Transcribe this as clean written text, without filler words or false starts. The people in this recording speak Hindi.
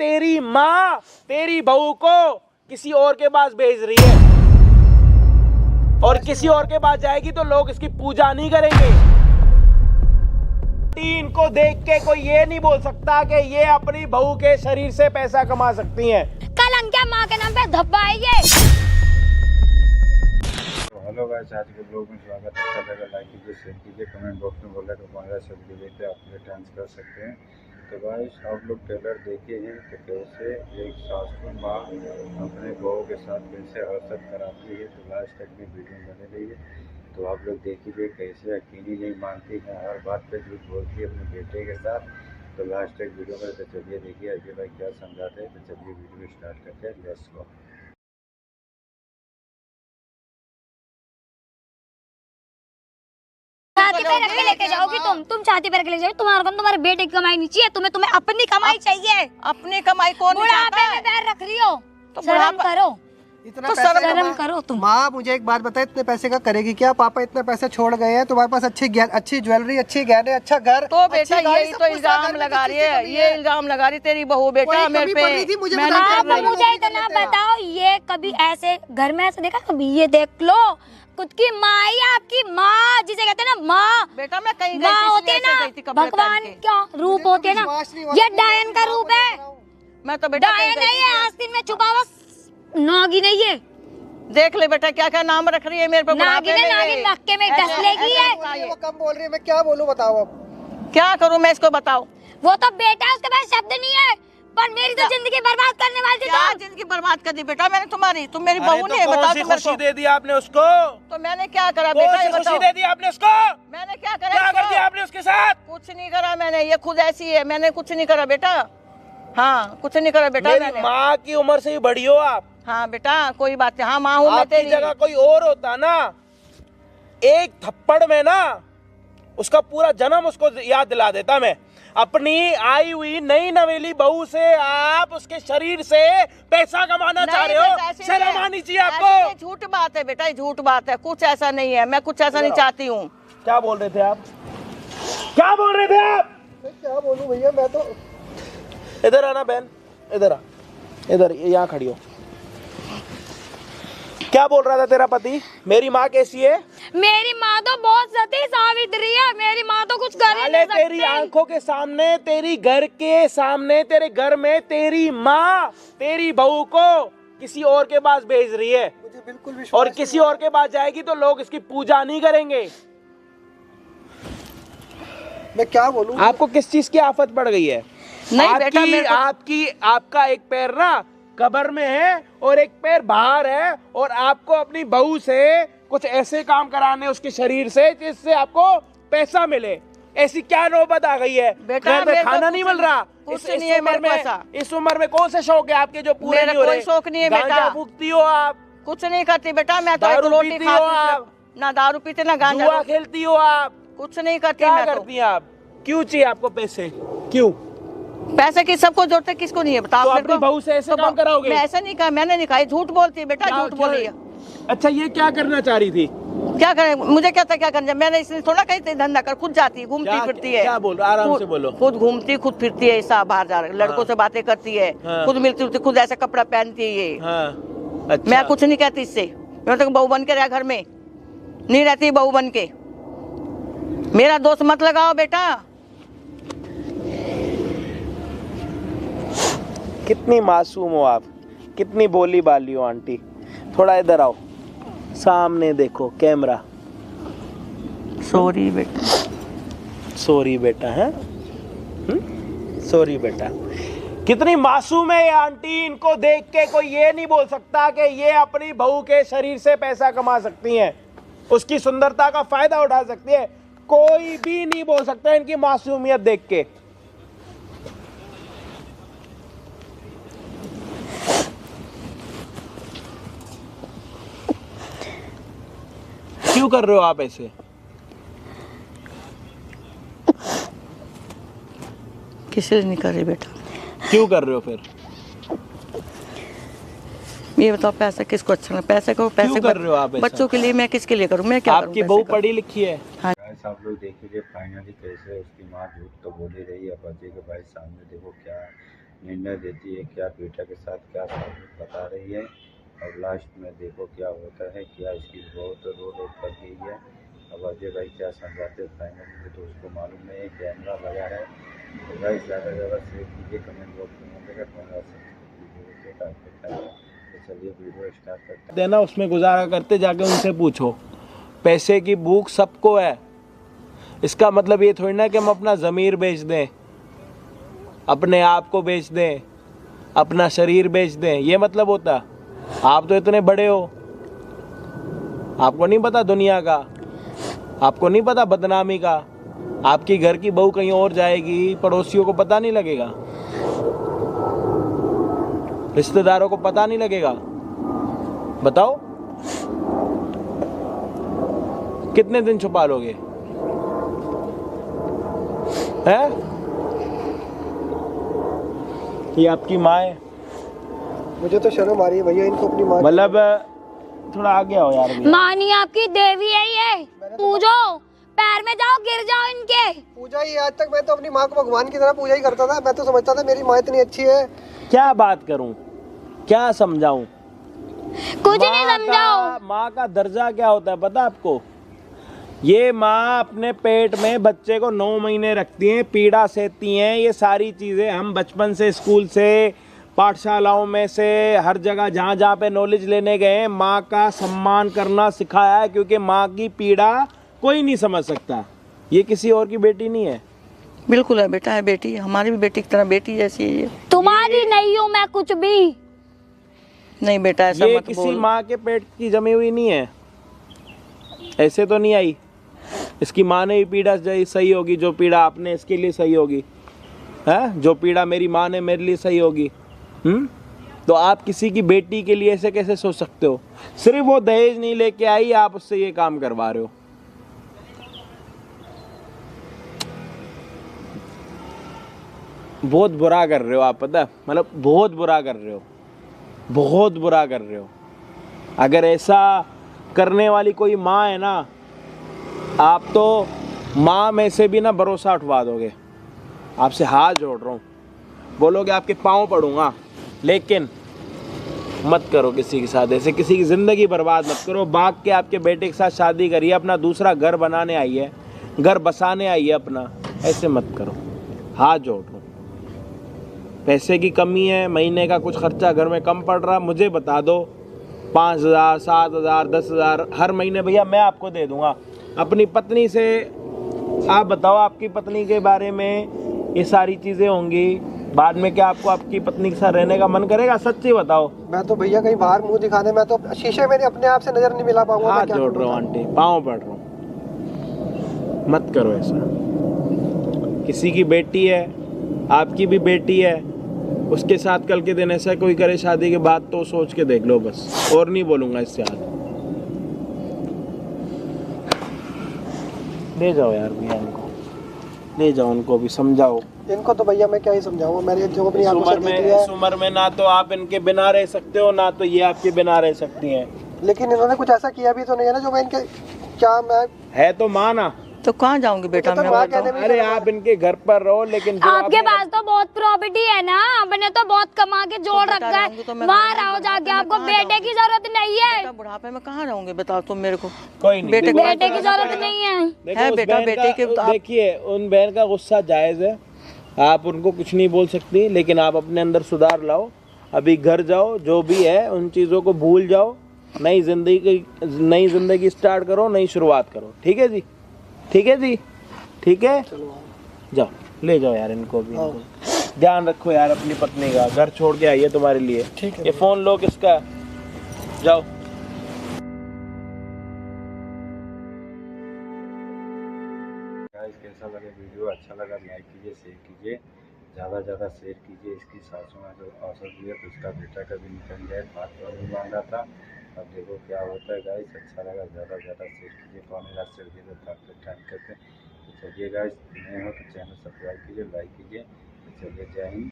तेरी माँ तेरी बहू को किसी और के पास भेज रही है और किसी और के पास जाएगी तो लोग इसकी पूजा नहीं करेंगे। इनको देख के कोई ये नहीं बोल सकता कि ये अपनी बहू के शरीर से पैसा कमा सकती हैं। कलंकिया माँ के नाम पे धब्बा है ये। हेलो गाइस, आज के ब्लॉग में स्वागत है। अच्छा लगा लाइक कीजिए, शेयर कीजिए, कमेंट बॉक्स में बोला तो हमारा सब देखते आप डांस कर सकते हैं। तो गाइस आप लोग ट्रेलर देखे हैं तो कैसे एक सासू माँ अपने बहू के साथ कैसे हरकत कराती है, तो लास्ट तक में वीडियो बने रही है। तो आप लोग देखिए कैसे अकेली नहीं मानती है, हर बात पे झूठ बोलती है अपने बेटे के साथ। तो लास्ट तक वीडियो में तो चलिए देखिए अजय भाई क्या समझाते हैं। तो चलिए वीडियो स्टार्ट करते हैं, लेट्स गो। छाती पे रख के लेके जाओगी तुम छाती पे रख के लेके जाओगी। तुम्हारा कौन, तुम्हारे बेटे की कमाई नहीं चाहिए तुम्हें अपनी कमाई चाहिए। अपनी कमाई कौन नहीं चाहता है? बुढ़ापे में पैर रख रही हो तो शर्म बुढ़ापा करो, इतना तो पैसा शर्म करो तुम। माँ मुझे एक बात बताए, इतने पैसे का करेगी क्या? पापा इतने पैसे छोड़ गए हैं, तुम्हारे पास अच्छी ज्वेलरी, अच्छी गहने, अच्छा घर। तो बेटा यही तो इल्जाम लगा रही है, ये इल्जाम लगा रही तेरी बहू बेटा मेरे पे। मुझे इतना बताओ, ये कभी ऐसे घर में ऐसे देखा कभी? ये देख लो खुद की माँ ही आपकी माँ, जिसे कहते हैं ना माँ। बेटा मैं कहीं माँ होते हैं ना भगवान क्या रूप होते हैं ना, ये डायन का रूप है। मैं तो बेटा डायन नहीं है, आस्तीन में छुपा हुआ नागिन नहीं है। देख ले बेटा क्या क्या नाम रख रही है मेरे पे। नागिन है, नागिन मक्के में डस लेगी है। वो कम बोल रही है, मैं क्या बोलूं बताओ अब। क्या करूं मैं इसको बताओ। वो तो बेटा है, उसके पास शब्द नहीं है, पर मेरी तो जिंदगी बर्बाद करने वाली थी। क्या जिंदगी बर्बाद कर दी बेटा मैंने तुम्हारी? तुम मेरी बहू नहीं है, बताओ तुम मेरे खुशी दे दी आपने उसको? तो मैंने क्या करा बेटा ये खुशी बताओ। दे दी आपने उसको? मैंने क्या करा? क्या कर दिया आपने उसके साथ? कुछ नहीं करा मैंने, ये खुद ऐसी है, मैंने कुछ नहीं करा बेटा। हाँ कुछ नहीं करा बेटा मेरी मैंने। माँ की उम्र से ही बड़ी हो आप। हाँ बेटा कोई बात नहीं, हाँ माँ हूँ मैं आपकी तेरी। जगह कोई और होता ना, एक थप्पड़ में ना उसका पूरा जन्म उसको याद दिला देता मैं। अपनी आई हुई नई नवेली बहू से आप उसके शरीर से पैसा कमाना चाह रहे हो? शर्म आनी चाहिए आपको। झूठ बात है बेटा, ये झूठ बात है, कुछ ऐसा नहीं है, मैं कुछ ऐसा नहीं चाहती हूँ। क्या बोल रहे थे आप? क्या बोल रहे थे आप? क्या बोलूं भैया, मैं तो। इधर आना बहन, इधर आ, इधर यहाँ खड़ी हो। क्या बोल रहा था तेरा पति? मेरी माँ कैसी है? मेरी माँ तो बहुत सती सावित्री है, मेरी माँ तो कुछ कर ही नहीं सकती। तेरी आंखों के सामने, तेरी घर के सामने, तेरे घर में तेरी माँ तेरी बहू को किसी और के पास भेज रही है मुझे बिल्कुल विश्वास और किसी और के पास जाएगी तो लोग इसकी पूजा नहीं करेंगे। मैं क्या बोलूं? आपको किस चीज की आफत पड़ गई है? नहीं बेटा आपका एक पैर ना कब्र में है और एक पैर बाहर है, और आपको अपनी बहू से कुछ ऐसे काम कराने उसके शरीर से जिससे आपको पैसा मिले। ऐसी क्या नौबत आ गई है? बेटा घर में खाना नहीं मिल रहा। कुछ नहीं है मेरे पास। इस उम्र में कौन से शौक है आपके जो पूरे नहीं हो रहे? कोई शौक नहीं है बेटा। गांजा फूकती हो आप? कुछ नहीं करती बेटा, मैं तो दारू रोटी पीती हो आप? खाती, ना दारू पीते ना गांजा। जुआ खेलती हो आप? कुछ नहीं करती। क्या मैं करती हैं आप? क्यों चाहिए आपको पैसे? क्यों? पैसे की सबको जरूरत है, किसको नहीं है बताओ? तो अपनी बहू से ऐसे काम कराओगे? मैं ऐसा नहीं कहा, मैंने नहीं कहा, झूठ बोलती है बेटा, झूठ बोल रही है। अच्छा ये क्या करना चाह रही थी? क्या करें, मुझे क्या था क्या करना? मैंने इसलिए थोड़ा कहीं धंधा कर, खुद जाती है, घूमती फिरती है। क्या बोल? आराम से बोलो। खुद घूमती खुद फिरती है, ऐसा बाहर जा रही लड़कों से बातें करती है, खुद मिलती जुलती, खुद ऐसा कपड़ा पहनती है ये। अच्छा। मैं कुछ नहीं कहती इससे, मैं तो बहू बन के रहा, घर में नहीं रहती बहू बन के। मेरा दोस्त मत लगाओ बेटा। कितनी मासूम हो आप, कितनी बोली बाली हो आंटी। थोड़ा इधर आओ, सामने देखो कैमरा। सॉरी बेटा। सॉरी बेटा है? सॉरी बेटा। कितनी मासूम है ये आंटी, इनको देख के कोई ये नहीं बोल सकता कि ये अपनी बहू के शरीर से पैसा कमा सकती हैं, उसकी सुंदरता का फायदा उठा सकती है। कोई भी नहीं बोल सकता इनकी मासूमियत देख के। क्यों कर रहे हो आप ऐसे? किसी नहीं कर रही बेटा। क्यों कर रहे हो फिर? ये बताओ पैसा किसको अच्छा लगता? पैसे को पैसे कर रहे हो आप ऐसा? बच्चों के लिए मैं किसके लिए करूं? मैं क्या करूं? आपकी बहू पढ़ी लिखी है? गाइस आप लोग देखिए फाइनली कैसे उसकी माँ झूठ तो बोल ही रही है, अजय के भाई सामने देखो क्या निर्णय देती है, क्या बेटा के साथ क्या साबित बता रही है। और लास्ट में देखो क्या होता है, क्या इसकी बहुत रो कर गई है। अब अजय भाई क्या समझाते फाइनल तो उसको मालूम नहीं है, कैमरा लगा है। तो भाई ज़्यादा से ज़्यादा शेयर कीजिए, कमेंट बॉक्स में मिलेगा तो चलिए वीडियो स्टार्ट करते हैं। देना उसमें गुजारा करते, जाके उनसे पूछो। पैसे की भूख सबको है। इसका मतलब ये थोड़ी ना कि हम अपना ज़मीर बेच दें, अपने आप को बेच दें, अपना शरीर बेच दें, ये मतलब होता। आप तो इतने बड़े हो, आपको नहीं पता दुनिया का, आपको नहीं पता बदनामी का। आपकी घर की बहू कहीं और जाएगी, पड़ोसियों को पता नहीं लगेगा, रिश्तेदारों को पता नहीं लगेगा। बताओ कितने दिन छुपा लोगे? हैं? ये आपकी माँ है? मुझे तो शर्म आ रही है भैया, इनको अपनी माँ मतलब थोड़ा आगे आओ यार भैया। माँ नहीं आपकी, देवी है ये। पूजो, पैर में जाओ, गिर जाओ इनके। पूजा ही आज तक मैं तो अपनी माँ को भगवान की तरह पूजा ही करता था। मैं तो समझता था मेरी माँ इतनी अच्छी है। क्या बात करूं, क्या समझाऊं? कुछ नहीं समझाओ। माँ का दर्जा क्या होता है पता आपको? ये माँ अपने पेट में बच्चे को 9 महीने रखती हैं, पीड़ा सहती हैं। ये सारी चीज़ें हम बचपन से, स्कूल से, पाठशालाओं में से, हर जगह जहाँ जहाँ पे नॉलेज लेने गए हैं, माँ का सम्मान करना सिखाया है। क्योंकि माँ की पीड़ा कोई नहीं समझ सकता। ये किसी और की बेटी नहीं है। बिल्कुल है बेटा, है बेटी, हमारी भी बेटी की तरह बेटी जैसी है ये। तुम्हारी नहीं हूँ मैं कुछ भी। नहीं बेटा ऐसा ये मत किसी बोल। माँ के पेट की जमी हुई नहीं है, ऐसे तो नहीं आई। इसकी माँ ने भी पीड़ा सही होगी जो पीड़ा आपने इसके लिए सही होगी, है? जो पीड़ा मेरी माँ ने मेरे लिए सही होगी। तो आप किसी की बेटी के लिए ऐसे कैसे सोच सकते हो? सिर्फ वो दहेज नहीं लेके आई, आप उससे ये काम करवा रहे हो। बहुत बुरा कर रहे हो आप, पता है? मतलब बहुत बुरा कर रहे हो, बहुत बुरा कर रहे हो। अगर ऐसा करने वाली कोई माँ है ना, आप तो माँ में से भी ना भरोसा उठवा दोगे। आपसे हाथ जोड़ रहा हूँ, बोलोगे आपके पाँव पड़ूंगा, लेकिन मत करो किसी के साथ ऐसे। किसी की ज़िंदगी बर्बाद मत करो। भाग के आपके बेटे के साथ शादी करिए, अपना दूसरा घर बनाने आई है, घर बसाने आई है अपना। ऐसे मत करो, हाथ जोड़ रहा हूँ। पैसे की कमी है, महीने का कुछ खर्चा घर में कम पड़ रहा, मुझे बता दो। 5,000, 7,000, 10,000 हर महीने भैया मैं आपको दे दूंगा। अपनी पत्नी से आप बताओ, आपकी पत्नी के बारे में ये सारी चीज़ें होंगी, बाद में क्या आपको आपकी पत्नी के साथ रहने का मन करेगा? सच्ची बताओ। मैं तो भैया कहीं बाहर मुंह दिखाने, मैं तो शीशे में अपने आप से नजर नहीं मिला पाऊंगा। हाथ जोड़ रहा हूँ आंटी, पाँव पड़ रहा हूँ, मत करो ऐसा। किसी की बेटी है, आपकी भी बेटी है, उसके साथ कल के दिन ऐसा कोई करे शादी के बाद तो सोच के देख लो बस। और नहीं बोलूँगा इससे आगे। ले जाओ यार भैया इनको, ले जाओ उनको भी समझाओ। इनको तो भैया मैं क्या ही समझाऊंगा, मैंने जो अपनी आंखों से देख लिया है। इस उम्र में ना तो आप इनके बिना रह सकते हो, ना तो ये आपके बिना रह सकती हैं। लेकिन इन्होंने कुछ ऐसा किया भी तो नहीं है ना जो मैं इनके, क्या मैं है तो माँ ना। तो कहाँ जाऊंगी बेटा तो मैं माँ बताओ? कहने में अरे आप इनके घर पर रहो, लेकिन जो आपके आपने- पास तो बहुत प्रॉपर्टी है ना, आपने तो बहुत कमा के जोड़ बेटा रखा रहूंगी तो है। मैं वहाँ कहाँ रहो रहूंगी? जाके, मैं आपको कहाँ बेटे की जरूरत नहीं है। बेटा बुढ़ापे में कहाँ रहूंगी बताओ तुम मेरे को? कोई नहीं, बेटे देखो, बेटे की जरूरत नहीं है। देखो, है उस बेटा, बहन बेटे के का- तो आप- देखिए उन बहन का गुस्सा जायज़ है, आप उनको कुछ नहीं बोल सकती, लेकिन आप अपने अंदर सुधार लाओ। अभी घर जाओ, जो भी है उन चीज़ों को भूल जाओ, नई जिंदगी स्टार्ट करो, नई शुरुआत करो। ठीक है जी, ठीक है जी, ठीक है। जाओ, ले जाओ यार इनको भी। इनको ध्यान रखो यार अपनी पत्नी का, घर छोड़ के आई है तुम्हारे लिए। ठीक है। ये फ़ोन लो किसका, जाओ। गाइस कैसा लगा वीडियो? अच्छा लगा लाइक कीजिए, शेयर कीजिए, ज़्यादा से ज़्यादा शेयर कीजिए। इसकी सासू में जो अवसर दिया तो उसका बेटा कभी निकल जाए, बात पर नहीं मान रहा था। अब देखो क्या होता है गाइस। अच्छा लगा, ज़्यादा से ज़्यादा शेयर कीजिए, कौन रात से तो टाइम करते हैं। तो चलिए गाइस, नए हो तो चैनल सब्सक्राइब कीजिए, लाइक कीजिए। तो चलिए, जय हिंद।